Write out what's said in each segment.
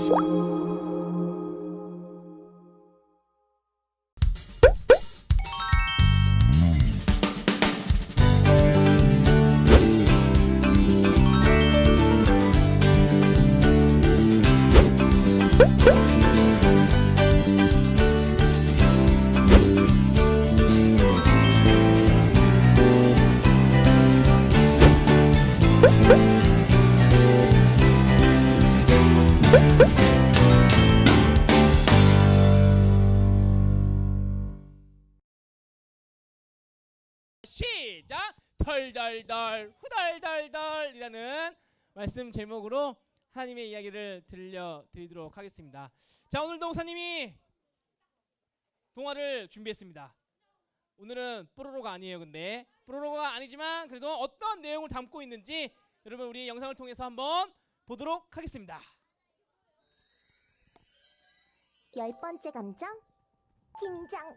시작! 덜덜덜 후덜덜덜이라는 말씀 제목으로 하나님의 이야기를 들려드리도록 하겠습니다. 자, 오늘도 목사님이 동화를 준비했습니다. 오늘은 뽀로로가 아니에요. 근데 뽀로로가 아니지만 그래도 어떤 내용을 담고 있는지 여러분 우리 영상을 통해서 한번 보도록 하겠습니다. 10번째 감정, 긴장.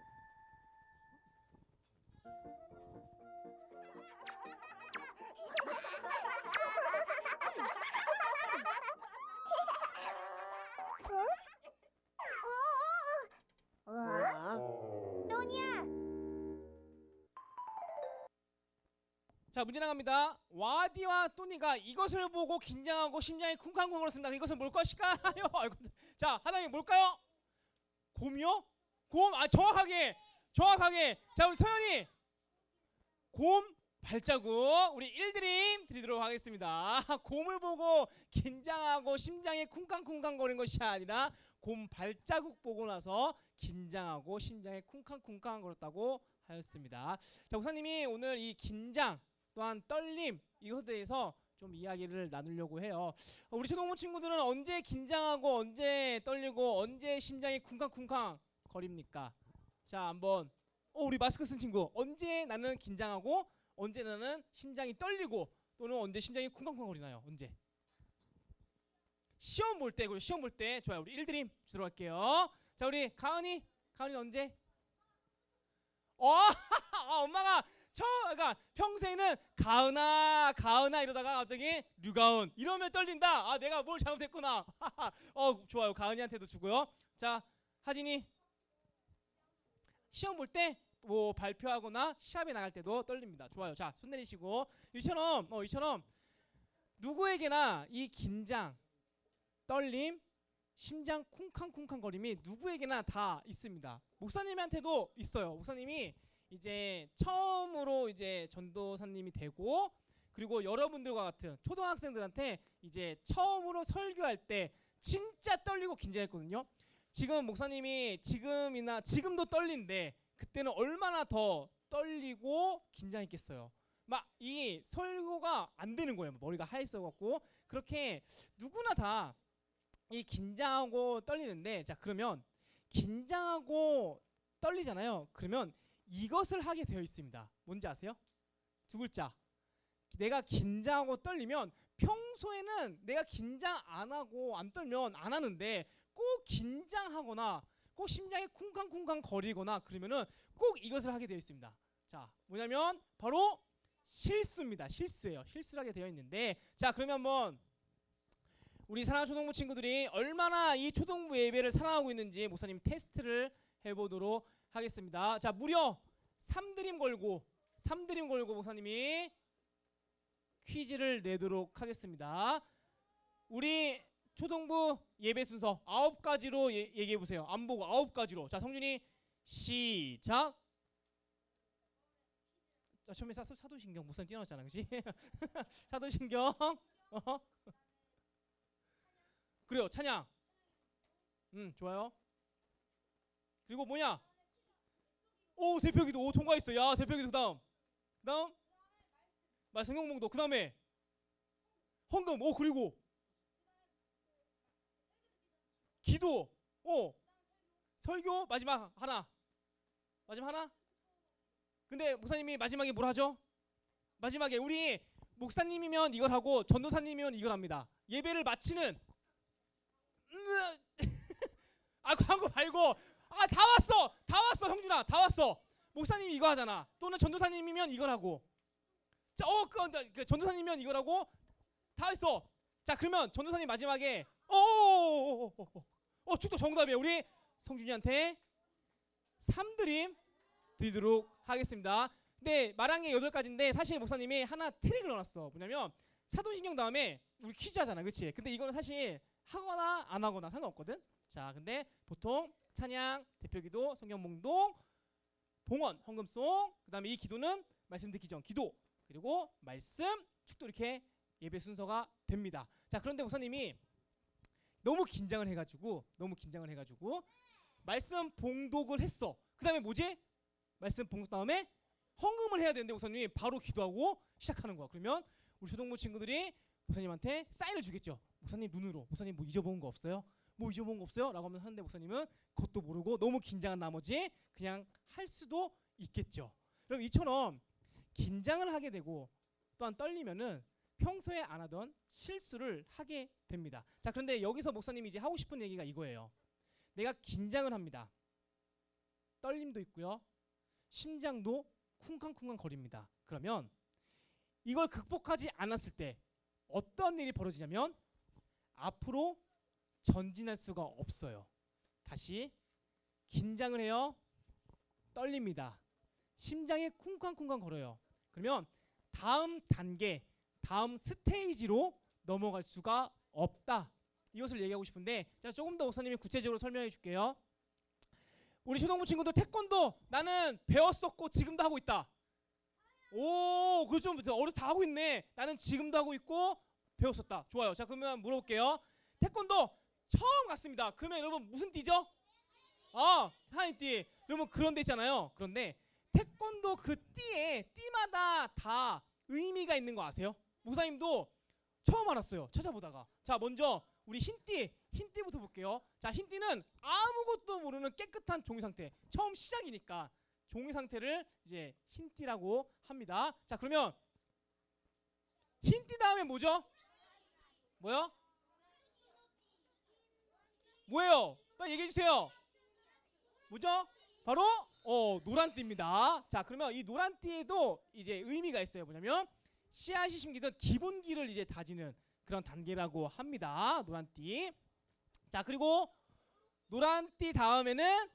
또니야. 자, 문제 나갑니다. 와디와 또니가 이것을 보고 긴장하고 심장이 쿵쾅쿵쾅거렸습니다. 이것은 뭘 것일까요? 자, 하나님 뭘까요? 곰이요? 곰? 아, 정확하게. 자, 우리 서연이 곰 발자국 우리 1드림 드리도록 하겠습니다. 곰을 보고 긴장하고 심장이 쿵쾅쿵쾅거린 것이 아니라 곰 발자국 보고 나서 긴장하고 심장이 쿵쾅쿵쾅거렸다고 하였습니다. 자, 목사님이 오늘 이 긴장 또한 떨림 이것에 대해서 좀 이야기를 나누려고 해요. 우리 초등부 친구들은 언제 긴장하고 언제 떨리고 언제 심장이 쿵쾅쿵쾅 거립니까? 자, 한번 우리 마스크 쓴 친구, 언제 나는 긴장하고 언제 나는 심장이 떨리고 또는 언제 심장이 쿵쾅쿵쾅 거리나요? 언제? 시험 볼 때. 그리고 시험 볼 때. 좋아요. 우리 1드림 주도록 할게요. 자, 우리 가은이 언제? 엄마가 그러니까 평소에는 가은아 이러다가 갑자기 류가은 이러면 떨린다. 아, 내가 뭘 잘못했구나. 좋아요. 가은이한테도 주고요. 자, 하진이 시험 볼 때 뭐 발표하거나 시합에 나갈 때도 떨립니다. 좋아요. 자, 손 내리시고 이처럼 누구에게나 이 긴장, 떨림, 심장 쿵쾅쿵쾅 거림이 누구에게나 다 있습니다. 목사님한테도 있어요. 목사님이 이제 처음으로 이제 전도사님이 되고 그리고 여러분들과 같은 초등학생들한테 이제 처음으로 설교할 때 진짜 떨리고 긴장했거든요. 지금 목사님이 지금도 떨린데 그때는 얼마나 더 떨리고 긴장했겠어요. 막 이 설교가 안 되는 거예요. 머리가 하얘서 갖고 그렇게 누구나 다 이 긴장하고 떨리는데, 자, 그러면 긴장하고 떨리잖아요. 그러면 이것을 하게 되어 있습니다. 뭔지 아세요? 두 글자. 내가 긴장하고 떨리면 평소에는 내가 긴장 안 하고 안 떨면 안 하는데 꼭 긴장하거나 꼭 심장이 쿵쾅쿵쾅 거리거나 그러면은 꼭 이것을 하게 되어 있습니다. 자, 뭐냐면 바로 실수입니다. 실수예요. 실수를 하게 되어 있는데, 자, 그러면 한번 우리 사랑하는 초등부 친구들이 얼마나 이 초등부 예배를 사랑하고 있는지 목사님 테스트를 해보도록 하겠습니다. 자, 무려 3드림 걸고 목사님이 퀴즈를 내도록 하겠습니다. 우리 초등부 예배 순서 9가지로 얘기해 보세요. 안 보고 9가지로. 자, 성준이 시작. 자, 처음에 사도신경 목사님 뛰어났잖아, 그렇지? 사도신경. 그래요, 찬양. 좋아요. 그리고 뭐냐? 오, 대표기도. 오, 통과했어. 야, 대표기도. 그다음 성경봉도. 그다음에 헌금. 오, 그리고 기도. 오, 설교. 마지막 하나. 근데 목사님이 마지막에 뭘 하죠? 마지막에 우리 목사님이면 이걸 하고 전도사님이면 이걸 합니다. 예배를 마치는 광고 말고. 다 왔어 형준아, 다 왔어. 목사님이 이거 하잖아. 또는 전도사님이면 이걸 하고. 자, 그 전도사님이면 이걸 하고 다 했어. 자, 그러면 전도사님 마지막에 축도 정답이에요. 우리 성준이한테 3드림 드리도록 하겠습니다. 근데 말한 게 8가지인데 사실 목사님이 하나 트릭을 넣어놨어. 뭐냐면 사도신경 다음에 우리 퀴즈 하잖아, 그치? 근데 이거는 사실 하거나 안 하거나 상관없거든. 자, 근데 보통 찬양, 대표기도, 성경봉독, 봉헌, 헌금송, 그 다음에 이 기도는 말씀 듣기 전 기도, 그리고 말씀, 축도 이렇게 예배 순서가 됩니다. 자, 그런데 목사님이 너무 긴장을 해가지고 말씀 봉독을 했어. 그 다음에 뭐지? 말씀 봉독 다음에 헌금을 해야 되는데 목사님이 바로 기도하고 시작하는 거야. 그러면 우리 초등부 친구들이 목사님한테 사인을 주겠죠. 목사님 눈으로, 목사님 뭐 잊어먹은 거 없어요? 뭐 잊어먹은 거 없어요? 라고 하는데 목사님은 그것도 모르고 너무 긴장한 나머지 그냥 할 수도 있겠죠. 그럼 이처럼 긴장을 하게 되고 또한 떨리면은 평소에 안 하던 실수를 하게 됩니다. 자, 그런데 여기서 목사님이 이제 하고 싶은 얘기가 이거예요. 내가 긴장을 합니다. 떨림도 있고요. 심장도 쿵쾅쿵쾅 거립니다. 그러면 이걸 극복하지 않았을 때 어떤 일이 벌어지냐면 앞으로 전진할 수가 없어요. 다시 긴장을 해요. 떨립니다. 심장이 쿵쾅쿵쾅 걸어요. 그러면 다음 단계, 다음 스테이지로 넘어갈 수가 없다. 이것을 얘기하고 싶은데 자, 조금 더 목사님이 구체적으로 설명해 줄게요. 우리 초등부 친구들 태권도 나는 배웠었고 지금도 하고 있다. 오, 그거 좀 어려서 다 하고 있네. 나는 지금도 하고 있고 배웠었다. 좋아요. 자, 그러면 물어볼게요. 태권도 처음 갔습니다. 그러면 여러분 무슨 띠죠? 하얀띠. 여러분 그런 데 있잖아요. 그런데 태권도 그 띠마다 다 의미가 있는 거 아세요? 목사님도 처음 알았어요. 찾아보다가. 자, 먼저 우리 흰띠부터 볼게요. 자, 흰띠는 아무것도 모르는 깨끗한 종이 상태. 처음 시작이니까 종이 상태를 이제 흰띠라고 합니다. 자, 그러면 흰띠 다음에 뭐죠? 뭐요? 뭐예요? 빨리 얘기해 주세요. 뭐죠? 바로 노란띠입니다. 자, 그러면 이 노란띠에도 이제 의미가 있어요. 뭐냐면 씨앗이 심기든 기본기를 이제 다지는 그런 단계라고 합니다. 노란띠. 자, 그리고 노란띠 다음에는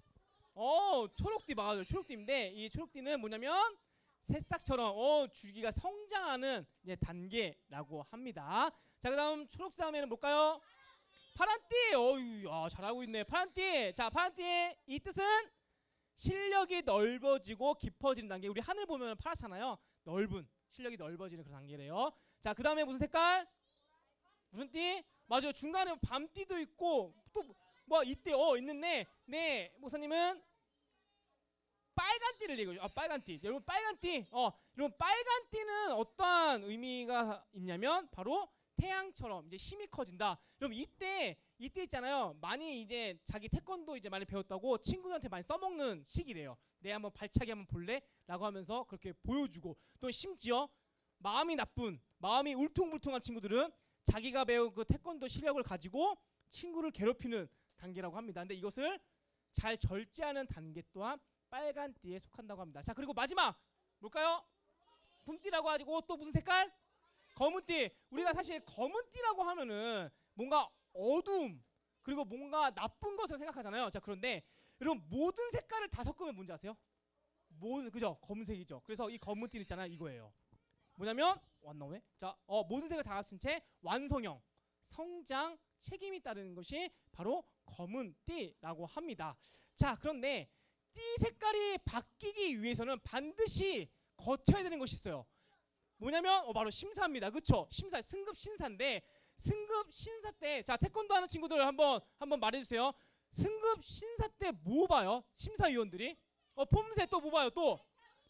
초록띠 맞아요. 초록띠인데 이 초록띠는 뭐냐면 새싹처럼 줄기가 성장하는 이제 단계라고 합니다. 자, 그다음 초록 다음에는 뭘까요? 파란띠. 잘하고 있네. 파란띠. 자, 파란띠의 이 뜻은 실력이 넓어지고 깊어지는 단계. 우리 하늘 보면 파랗잖아요. 넓은 실력이 넓어지는 그런 단계래요. 자, 그다음에 무슨 색깔? 무슨 띠? 맞아요. 중간에 밤띠도 있고 또 뭐 이때 있는데 네, 목사님은 빨간 띠를 얘기해요. 빨간 띠. 여러분 빨간 띠. 여러분 빨간 띠는 어떠한 의미가 있냐면 바로 태양처럼 이제 힘이 커진다. 여러분 이때 있잖아요. 많이 이제 자기 태권도 이제 많이 배웠다고 친구들한테 많이 써먹는 시기래요. 내 한번 발차기 한번 볼래? 라고 하면서 그렇게 보여주고 또 심지어 마음이 나쁜, 마음이 울퉁불퉁한 친구들은 자기가 배운 그 태권도 실력을 가지고 친구를 괴롭히는 단계라고 합니다. 근데 이것을 잘 절제하는 단계 또한 빨간 띠에 속한다고 합니다. 자, 그리고 마지막 뭘까요? 봄띠라고 하고 또 무슨 색깔? 검은띠. 우리가 사실 검은띠라고 하면은 뭔가 어두움 그리고 뭔가 나쁜 것을 생각하잖아요. 자, 그런데 여러분 모든 색깔을 다 섞으면 뭔지 아세요? 그죠? 검은색이죠. 그래서 이 검은띠 있잖아요. 이거예요. 뭐냐면 왔나 왜? 자, 모든 색을 다 합친 채 완성형, 성장, 책임이 따르는 것이 바로 검은띠라고 합니다. 자, 그런데 띠 색깔이 바뀌기 위해서는 반드시 거쳐야 되는 것이 있어요. 뭐냐면 바로 심사입니다. 그렇죠? 심사, 승급 심사인데 승급 심사 때 자, 태권도 하는 친구들 한번 말해주세요. 승급 심사 때 뭐 봐요? 심사위원들이 폼새 또 뭐 봐요? 또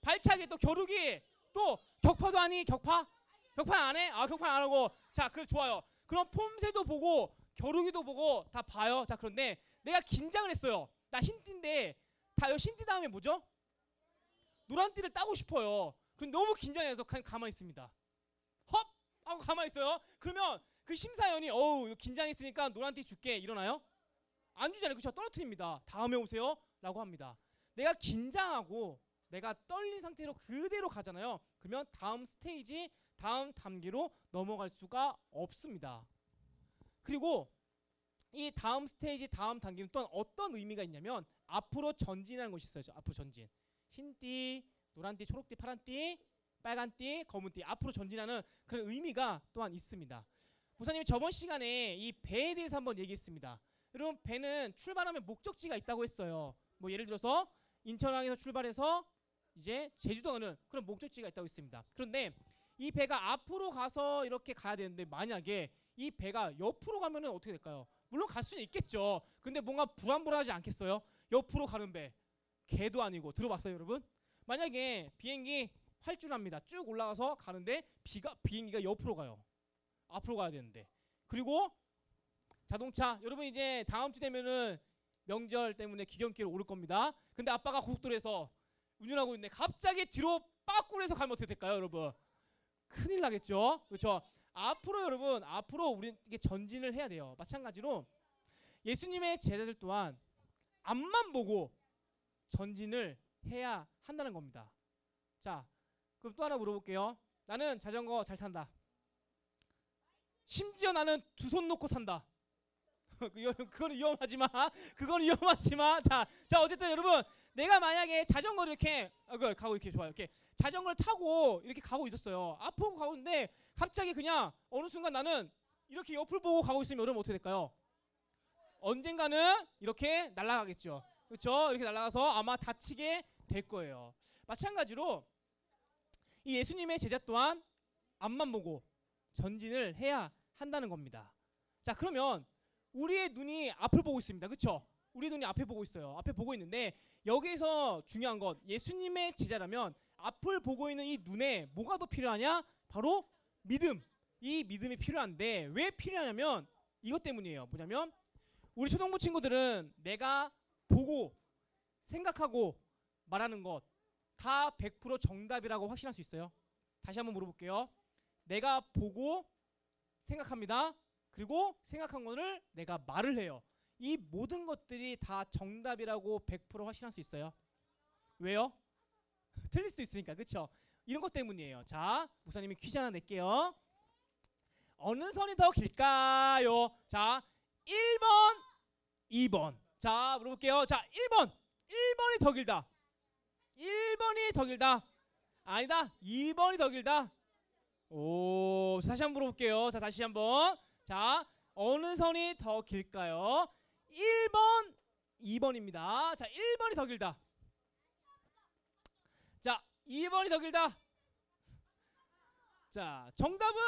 발차기, 또 겨루기, 또 격파도 하니? 격파 안 해? 격파 안 하고. 자, 그래 좋아요. 그럼 폼새도 보고 겨루기도 보고 다 봐요. 자, 그런데 내가 긴장을 했어요. 나 흰띠인데 흰띠 다음에 뭐죠? 노란띠를 따고 싶어요. 근데 너무 긴장해서 그냥 가만히 있습니다. 헙! 하고 가만히 있어요. 그러면 그 심사위원이 이거 긴장했으니까 노란띠 줄게 일어나요? 안 주잖아요. 그렇죠? 떨어뜨립니다. 다음에 오세요 라고 합니다. 내가 긴장하고 내가 떨린 상태로 그대로 가잖아요. 그러면 다음 스테이지, 다음 단계로 넘어갈 수가 없습니다. 그리고 이 다음 스테이지 다음 단계는 또한 어떤 의미가 있냐면 앞으로 전진하는 것이 있어요. 앞으로 전진. 흰띠, 노란띠, 초록띠, 파란띠, 빨간띠, 검은띠 앞으로 전진하는 그런 의미가 또한 있습니다. 목사님이 저번 시간에 이 배에 대해서 한번 얘기했습니다. 여러분 배는 출발하면 목적지가 있다고 했어요. 뭐 예를 들어서 인천항에서 출발해서 이제 제주도 가는 그런 목적지가 있다고 했습니다. 그런데 이 배가 앞으로 가서 이렇게 가야 되는데 만약에 이 배가 옆으로 가면은 어떻게 될까요? 물론 갈 수는 있겠죠. 근데 뭔가 불안불안하지 않겠어요? 옆으로 가는 배 개도 아니고. 들어봤어요 여러분? 만약에 비행기 활주랍니다. 쭉 올라가서 가는데 비행기가 옆으로 가요. 앞으로 가야 되는데. 그리고 자동차 여러분 이제 다음 주 되면은 명절 때문에 기경길을 오를 겁니다. 근데 아빠가 고속도로에서 운전하고 있는데 갑자기 뒤로 빠꾸해서 가면 어떻게 될까요 여러분? 큰일 나겠죠. 그렇죠? 앞으로 여러분 앞으로 우리는 이게 전진을 해야 돼요. 마찬가지로 예수님의 제자들 또한 앞만 보고 전진을 해야 한다는 겁니다. 자 그럼 또 하나 물어볼게요. 나는 자전거 잘 탄다. 심지어 나는 두 손 놓고 탄다. 그건 위험하지만 자 어쨌든 여러분 내가 만약에 자전거를 이렇게 가고 이렇게 좋아요. 이렇게 자전거를 타고 이렇게 가고 있었어요. 앞으로 가고 있는데 갑자기 그냥 어느 순간 나는 이렇게 옆을 보고 가고 있으면 여러분 어떻게 될까요? 언젠가는 이렇게 날아가겠죠. 그렇죠? 이렇게 날아가서 아마 다치게 될 거예요. 마찬가지로 이 예수님의 제자 또한 앞만 보고 전진을 해야 한다는 겁니다. 자 그러면 우리의 눈이 앞을 보고 있습니다. 그렇죠? 우리 눈이 앞에 보고 있어요. 앞에 보고 있는데 여기서 중요한 것 예수님의 제자라면 앞을 보고 있는 이 눈에 뭐가 더 필요하냐? 바로 믿음. 이 믿음이 필요한데 왜 필요하냐면 이것 때문이에요. 뭐냐면 우리 초등부 친구들은 내가 보고 생각하고 말하는 것 다 100% 정답이라고 확신할 수 있어요? 다시 한번 물어볼게요. 내가 보고 생각합니다. 그리고 생각한 것을 내가 말을 해요. 이 모든 것들이 다 정답이라고 100% 확신할 수 있어요? 왜요? 틀릴 수 있으니까. 그렇죠? 이런 것 때문이에요. 자, 목사님이 퀴즈 하나 낼게요. 어느 선이 더 길까요? 자, 1번, 2번. 자, 물어볼게요. 자, 1번이 더 길다. 1번이 더 길다. 아니다. 2번이 더 길다. 오, 다시 한번 물어볼게요. 자, 다시 한번. 자, 어느 선이 더 길까요? 1번, 2번입니다. 자, 1번이 더 길다. 자, 2번이 더 길다. 자, 정답은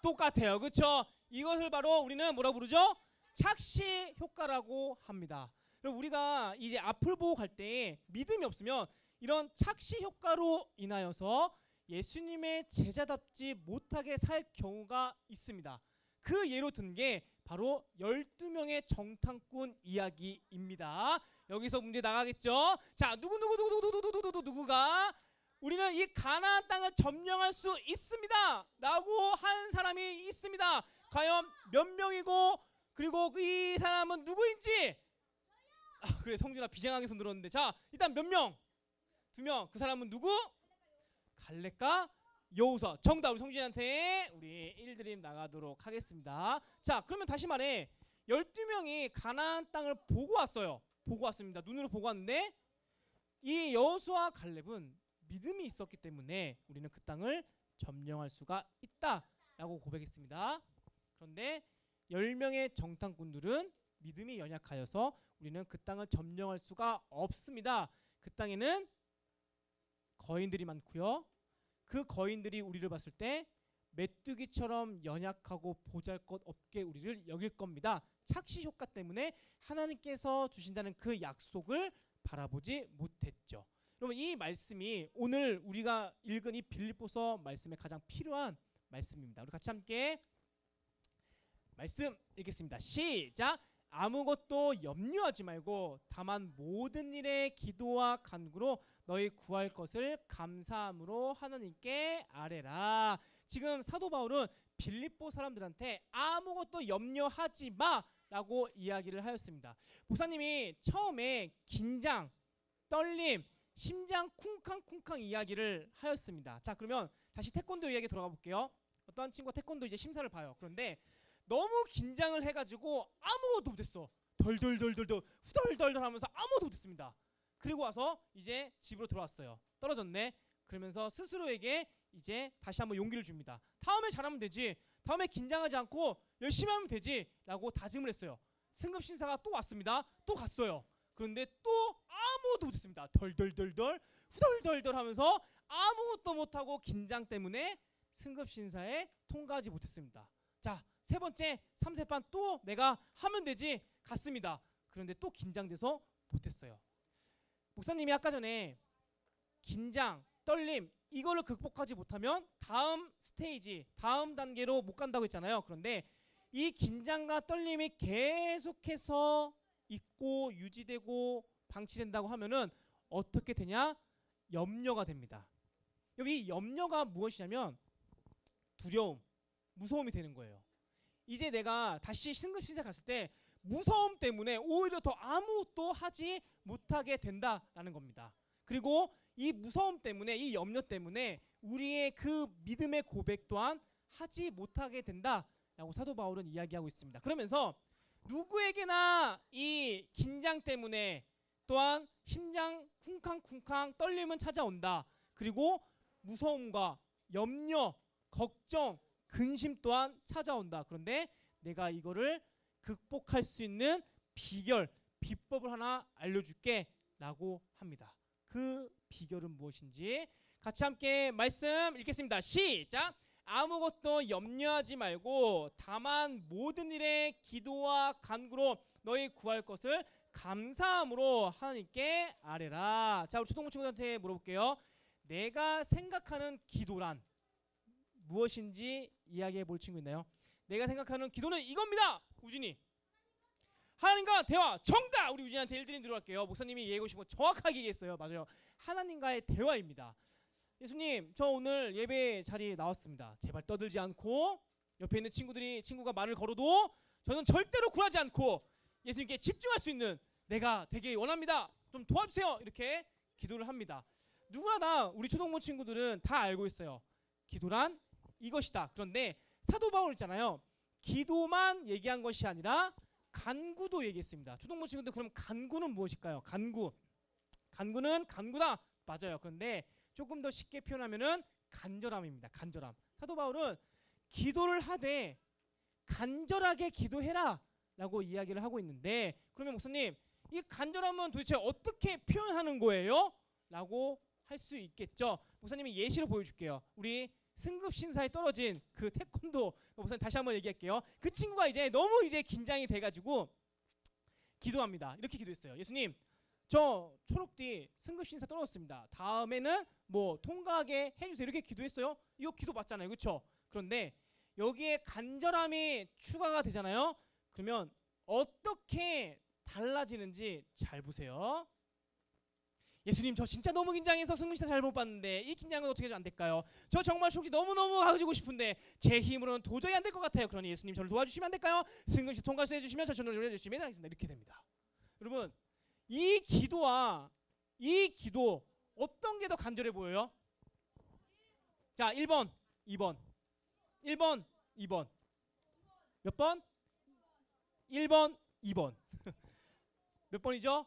똑같아요. 그렇죠? 이것을 바로 우리는 뭐라고 부르죠? 착시 효과라고 합니다. 그럼 우리가 이제 앞을 보고 갈 때 믿음이 없으면 이런 착시 효과로 인하여서 예수님의 제자답지 못하게 살 경우가 있습니다. 그 예로 든 게 바로 12명의 정탐꾼 이야기입니다. 여기서 문제 나가겠죠? 자, 누구가 우리는 이 가나안 땅을 점령할 수 있습니다 라고 한 사람이 있습니다. 과연 몇 명이고 그리고 이 사람은 누구인지. 그래 성준아 비장하게 손 들었는데. 자 일단 몇 명? 2명. 그 사람은 누구? 갈렙과 여호수아. 정답 우리 성준이한테 우리 1드림 나가도록 하겠습니다. 자 그러면 다시 말해 12명이 가나안 땅을 보고 왔어요. 보고 왔습니다. 눈으로 보고 왔는데 이 여호수아 갈렙은 믿음이 있었기 때문에 우리는 그 땅을 점령할 수가 있다라고 고백했습니다. 그런데 10명의 정탐꾼들은 믿음이 연약하여서 우리는 그 땅을 점령할 수가 없습니다. 그 땅에는 거인들이 많고요. 그 거인들이 우리를 봤을 때 메뚜기처럼 연약하고 보잘것없게 우리를 여길 겁니다. 착시 효과 때문에 하나님께서 주신다는 그 약속을 바라보지 못했죠. 여러분 이 말씀이 오늘 우리가 읽은 이 빌립보서 말씀에 가장 필요한 말씀입니다. 우리 같이 함께 말씀 읽겠습니다. 시작. 아무것도 염려하지 말고 다만 모든 일에 기도와 간구로 너희 구할 것을 감사함으로 하나님께 아뢰라. 지금 사도 바울은 빌립보 사람들한테 아무것도 염려하지 마라고 이야기를 하였습니다. 목사님이 처음에 긴장, 떨림, 심장 쿵쾅쿵쾅 이야기를 하였습니다. 자 그러면 다시 태권도 이야기 돌아가 볼게요. 어떤 친구가 태권도 이제 심사를 봐요. 그런데 너무 긴장을 해가지고 아무것도 못했어. 덜덜덜덜덜 후덜덜덜 하면서 아무것도 못했습니다. 그리고 와서 이제 집으로 돌아왔어요. 떨어졌네. 그러면서 스스로에게 이제 다시 한번 용기를 줍니다. 다음에 잘하면 되지. 다음에 긴장하지 않고 열심히 하면 되지. 라고 다짐을 했어요. 승급심사가 또 왔습니다. 또 갔어요. 그런데 또 아무것도 못했습니다. 덜덜덜덜 후덜덜덜 하면서 아무것도 못하고 긴장 때문에 승급심사에 통과하지 못했습니다. 자, 세 번째 3세판 또 내가 하면 되지 갔습니다. 그런데 또 긴장돼서 못했어요. 목사님이 아까 전에 긴장, 떨림 이거를 극복하지 못하면 다음 스테이지, 다음 단계로 못 간다고 했잖아요. 그런데 이 긴장과 떨림이 계속해서 있고 유지되고 방치된다고 하면은 어떻게 되냐? 염려가 됩니다. 여기 염려가 무엇이냐면 두려움, 무서움이 되는 거예요. 이제 내가 다시 승급심사 갔을 때 무서움 때문에 오히려 더 아무것도 하지 못하게 된다라는 겁니다. 그리고 이 무서움 때문에, 이 염려 때문에 우리의 그 믿음의 고백 또한 하지 못하게 된다라고 사도 바울은 이야기하고 있습니다. 그러면서 누구에게나 이 긴장 때문에 또한 심장 쿵쾅쿵쾅 떨림은 찾아온다. 그리고 무서움과 염려, 걱정, 근심 또한 찾아온다. 그런데 내가 이거를 극복할 수 있는 비결, 비법을 하나 알려줄게 라고 합니다. 그 비결은 무엇인지 같이 함께 말씀 읽겠습니다. 시작! 아무것도 염려하지 말고 다만 모든 일에 기도와 간구로 너희 구할 것을 감사함으로 하나님께 아뢰라. 자, 우리 초등부 친구들한테 물어볼게요. 내가 생각하는 기도란 무엇인지 이야기해 볼 친구 있나요? 내가 생각하는 기도는 이겁니다. 우진이. 하나님과 대화. 정답. 우리 우진이한테 1드림 들어갈게요. 목사님이 얘기하고 싶은 거 정확하게 얘기했어요. 맞아요. 하나님과의 대화입니다. 예수님, 저 오늘 예배 자리에 나왔습니다. 제발 떠들지 않고 옆에 있는 친구가 말을 걸어도 저는 절대로 굴하지 않고 예수님께 집중할 수 있는 내가 되게 원합니다. 좀 도와주세요. 이렇게 기도를 합니다. 누구나 다 우리 초동부 친구들은 다 알고 있어요. 기도란 이것이다. 그런데 사도 바울 있잖아요. 기도만 얘기한 것이 아니라 간구도 얘기했습니다. 초동부 친구들 그럼 간구는 무엇일까요? 간구는 간구다. 맞아요. 그런데 조금 더 쉽게 표현하면은 간절함입니다. 간절함. 사도 바울은 기도를 하되 간절하게 기도해라 라고 이야기를 하고 있는데, 그러면 목사님 이 간절함은 도대체 어떻게 표현하는 거예요? 라고 할 수 있겠죠. 목사님이 예시로 보여줄게요. 우리 승급심사에 떨어진 그 태권도 목사님 다시 한번 얘기할게요. 그 친구가 이제 너무 이제 긴장이 돼가지고 기도합니다. 이렇게 기도했어요. 예수님, 저 초록띠 승급심사 떨어졌습니다. 다음에는 뭐 통과하게 해주세요. 이렇게 기도했어요. 이거 기도 맞잖아요. 그렇죠? 그런데 여기에 간절함이 추가가 되잖아요. 그러면 어떻게 달라지는지 잘 보세요. 예수님, 저 진짜 너무 긴장해서 승급심사 잘 못 봤는데 이 긴장은 어떻게 안 될까요? 저 정말 초록띠 너무너무 가지고 싶은데 제 힘으로는 도저히 안 될 것 같아요. 그러니 예수님 저를 도와주시면 안 될까요? 승급심사 통과해 주시면 저를 열심히 해드리겠습니다. 이렇게 됩니다. 여러분, 이 기도와 이 기도 어떤 게 더 간절해 보여요? 자, 1번, 2번. 1번, 2번. 몇 번? 1번, 2번. 몇 번이죠?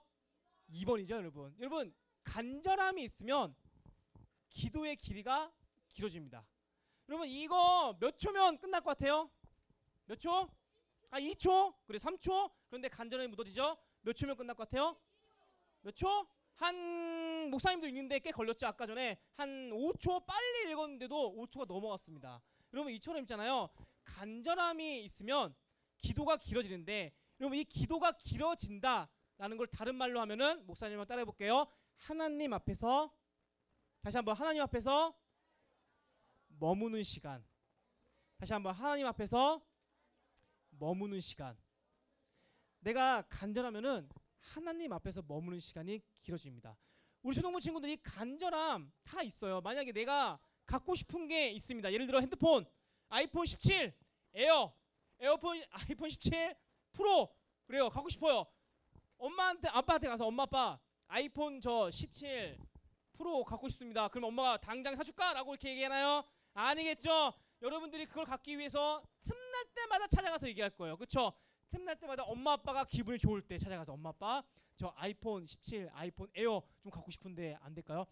2번이죠, 여러분. 여러분, 간절함이 있으면 기도의 길이가 길어집니다. 여러분, 이거 몇 초면 끝날 것 같아요? 몇 초? 2초? 그래, 3초? 그런데 간절함이 묻어지죠? 몇 초면 끝날 것 같아요? 몇 초? 한 목사님도 읽는데 꽤 걸렸죠. 아까 전에 한 5초 빨리 읽었는데도 5초가 넘어갔습니다. 여러분, 이처럼 있잖아요. 간절함이 있으면 기도가 길어지는데, 여러분 이 기도가 길어진다라는 걸 다른 말로 하면은 목사님을 따라해 볼게요. 하나님 앞에서, 다시 한번 하나님 앞에서 머무는 시간. 다시 한번 하나님 앞에서 머무는 시간. 내가 간절하면은 하나님 앞에서 머무는 시간이 길어집니다. 우리 초등부 친구들이 간절함 다 있어요. 만약에 내가 갖고 싶은 게 있습니다. 예를 들어 핸드폰, 아이폰 17 에어, 아이폰 17 프로, 그래요. 갖고 싶어요. 엄마한테, 아빠한테 가서 엄마, 아빠 아이폰 저 17 프로 갖고 싶습니다. 그럼 엄마가 당장 사줄까? 라고 이렇게 얘기하나요? 아니겠죠. 여러분들이 그걸 갖기 위해서 틈날 때마다 찾아가서 얘기할 거예요. 그렇죠? 틈날 때마다 엄마 아빠가 기분이 좋을 때 찾아가서 엄마 아빠 저 아이폰 17, 아이폰 에어 좀 갖고 싶은데 안 될까요?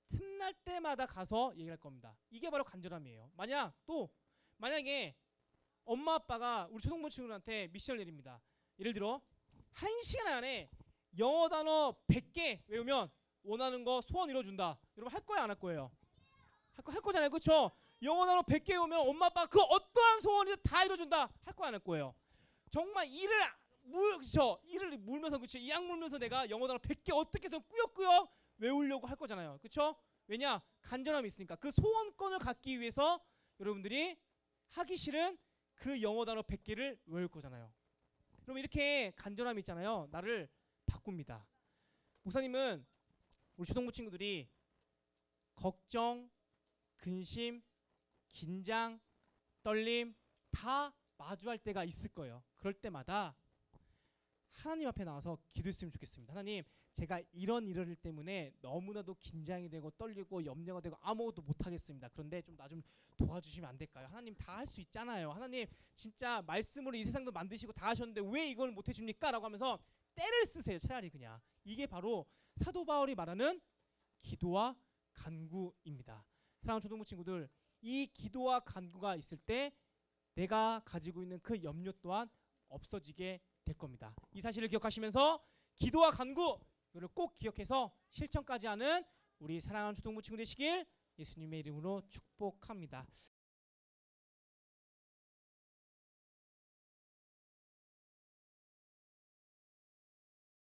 틈날 때마다 가서 얘기할 겁니다. 이게 바로 간절함이에요. 만약에 엄마 아빠가 우리 초등부 친구들한테 미션을 내립니다. 예를 들어 1시간 안에 영어 단어 100개 외우면 원하는 거 소원 이뤄준다. 여러분 할 거야 안 할 거예요? 할 거잖아요. 그렇죠? 영어 단어 100개 외우면 엄마 아빠가 그 어떠한 소원이든 다 이뤄준다. 할 거야 안 할 거예요? 정말 이를 물면서 그렇죠? 이악 물면서 내가 영어 단어 100개 어떻게든 꾸역꾸역 외우려고 할 거잖아요. 그렇죠? 왜냐? 간절함이 있으니까. 그 소원권을 갖기 위해서 여러분들이 하기 싫은 그 영어 단어 100개를 외울 거잖아요. 그럼 이렇게 간절함이 있잖아요. 나를 바꿉니다. 목사님은 우리 초등부 친구들이 걱정, 근심, 긴장, 떨림 다 마주할 때가 있을 거예요. 그럴 때마다 하나님 앞에 나와서 기도했으면 좋겠습니다. 하나님, 제가 이런 일 때문에 너무나도 긴장이 되고 떨리고 염려가 되고 아무것도 못하겠습니다. 그런데 좀 나 좀 도와주시면 안 될까요? 하나님 다 할 수 있잖아요. 하나님 진짜 말씀으로 이 세상도 만드시고 다 하셨는데 왜 이걸 못 해줍니까? 라고 하면서 때를 쓰세요. 차라리 그냥. 이게 바로 사도 바울이 말하는 기도와 간구입니다. 사랑하는 초등부 친구들, 이 기도와 간구가 있을 때 내가 가지고 있는 그 염려 또한 없어지게 될 겁니다. 이 사실을 기억하시면서 기도와 간구 이거를 꼭 기억해서 실천까지 하는 우리 사랑하는 초등부 친구 되시길 예수님의 이름으로 축복합니다.